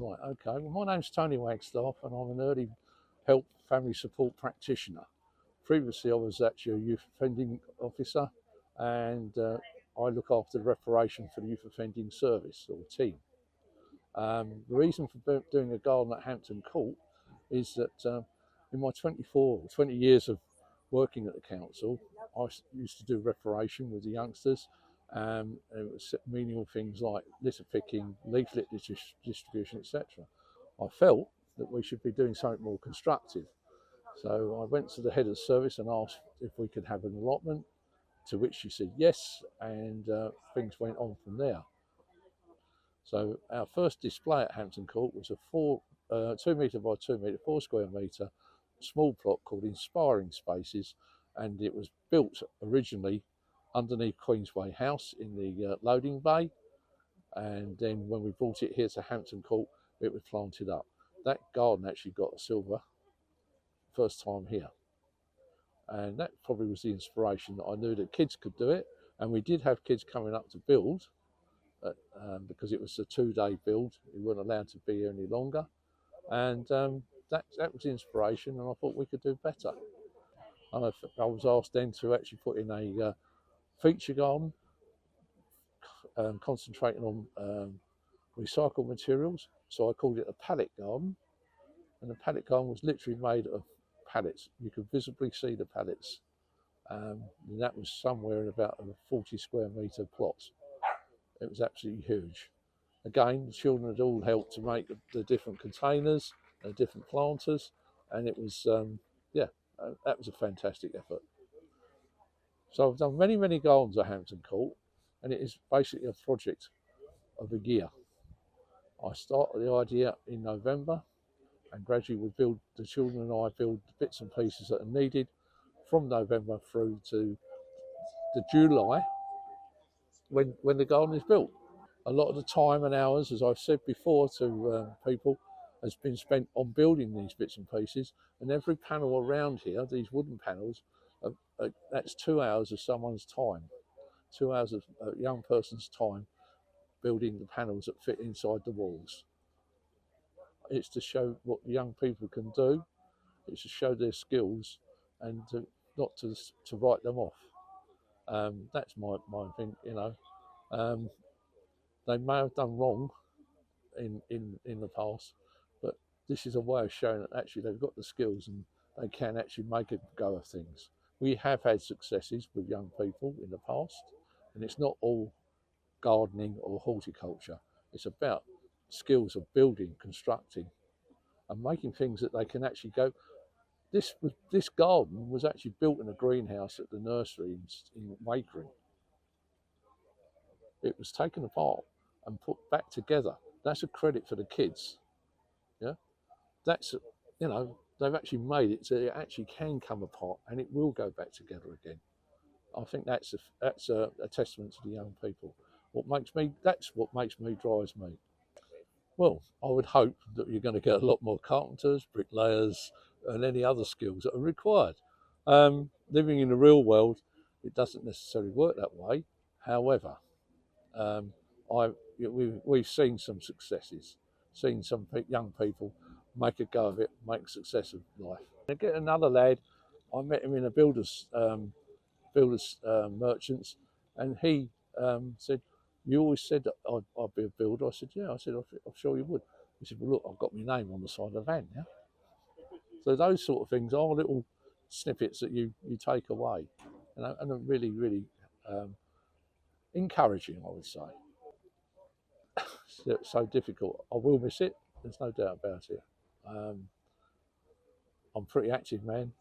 Right, okay. Well, my name's Tony Wagstaff and I'm an early help family support practitioner. Previously, I was actually a youth offending officer and I look after the reparation for the youth offending service or team. The reason for doing a garden at Hampton Court is that in my 20 years of working at the council, I used to do reparation with the youngsters. It was menial things like litter picking, leaflet distribution, etc. I felt that we should be doing something more constructive. So I went to the head of the service and asked if we could have an allotment, to which she said yes, and things went on from there. So our first display at Hampton Court was a 2 metre by 2 metre, 4 square metre small plot called Inspiring Spaces, and it was built originally underneath Queensway House in the loading bay, and then when we brought it here to Hampton Court, it was planted up. That garden actually got a silver first time here, and that probably was the inspiration that I knew that kids could do it, and we did have kids coming up to build. Because it was a 2-day build, we weren't allowed to be here any longer, and that was the inspiration, and I thought we could do better. And I was asked then to actually put in a feature garden, concentrating on recycled materials, so I called it a pallet garden, and the pallet garden was literally made of pallets. You could visibly see the pallets, and that was somewhere in about a 40 square metre plot. It was absolutely huge. Again, the children had all helped to make the different containers, the different planters, and it was, that was a fantastic effort. So I've done many, many gardens at Hampton Court, and it is basically a project of a year. I started the idea in November, and gradually the children and I build the bits and pieces that are needed from November through to the July, when the garden is built. A lot of the time and hours, as I've said before to people, has been spent on building these bits and pieces, and every panel around here, these wooden panels, that's 2 hours of someone's time, 2 hours of a young person's time building the panels that fit inside the walls. It's to show what the young people can do, it's to show their skills, and not to write them off. That's my thing, you know. They may have done wrong in the past, but this is a way of showing that actually they've got the skills and they can actually make a go of things. We have had successes with young people in the past, and it's not all gardening or horticulture. It's about skills of building, constructing, and making things that they can actually go. This garden was actually built in a greenhouse at the nursery in Wakering. It was taken apart and put back together. That's a credit for the kids. Yeah, that's, you know, they've actually made it so it actually can come apart and it will go back together again. I think that's a testament to the young people. That's what drives me. Well, I would hope that you're going to get a lot more carpenters, bricklayers, and any other skills that are required. Living in the real world, it doesn't necessarily work that way. However, we've seen some successes, seen some young people make a go of it, make a success of life. I get another lad, I met him in a builders merchants, and he said, "You always said that I'd be a builder." I said, "Yeah." I said, "I'm sure you would." He said, "Well, look, I've got my name on the side of the van now." So those sort of things are little snippets that you take away, and are really, really encouraging, I would say. So difficult. I will miss it. There's no doubt about it. I'm a pretty active man.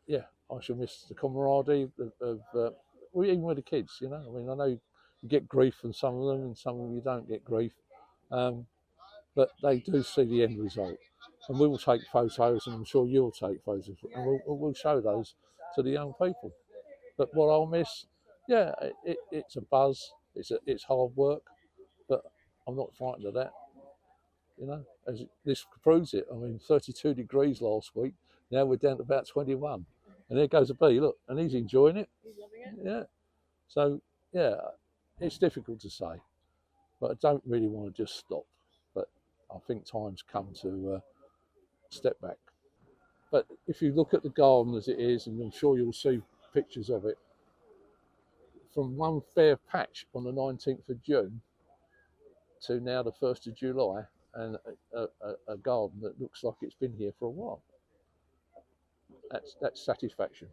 Yeah, I shall miss the camaraderie of even with the kids. You know, I mean, I know you get grief from some of them, and some of them you don't get grief, but they do see the end result. And we will take photos, and I'm sure you'll take photos, and we'll show those to the young people. But what I'll miss, yeah, it's a buzz. It's hard work, but I'm not frightened of that. You know, as this proves it. I mean, 32 degrees last week. Now we're down to about 21, and there goes a bee. Look, and he's enjoying it. He's loving it. Yeah. So yeah, it's difficult to say. but I don't really want to just stop. But I think time's come to step back. But if you look at the garden as it is, and I'm sure you'll see pictures of it, from one fair patch on the 19th of June to now the 1st of July, and a garden that looks like it's been here for a while. That's satisfaction.